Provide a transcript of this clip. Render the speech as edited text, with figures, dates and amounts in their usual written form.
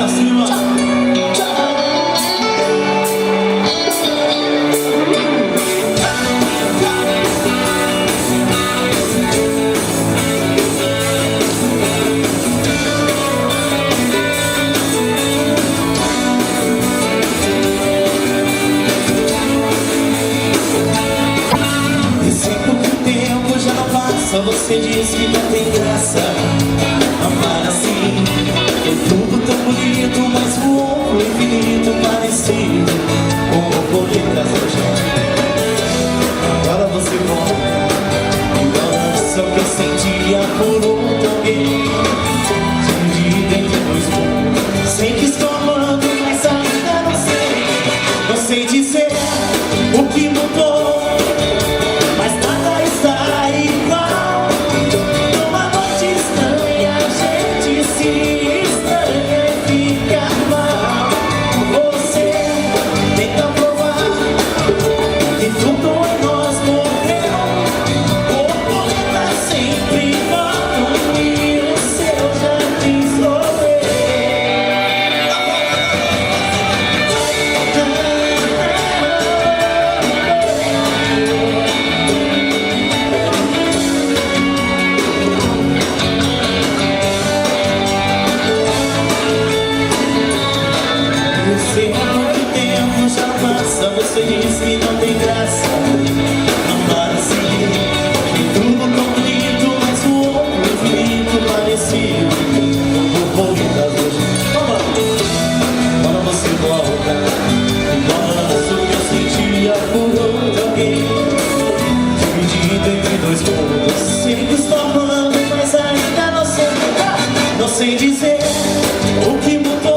pra cima. Você diz que não tem graça amar assim. É tudo tão bonito, mas voou pro infinito, parecido com borboletas hoje. Agora você volta e lança o que eu sentia por outro alguém, dividido entre dois mundos. Sei que estou amando, mas ainda não sei. Não sei dizer o que mudou, mas nada está igual. Você diz que não tem graça amar assim. E tudo tão bonito, mas o outro infinito parecido com borboletas hoje. Agora você volta e lança o que eu sentia por outro alguém, dividido entre dois mundos. Sei que estou amando, mas ainda não sei. Não sei dizer o que mudou.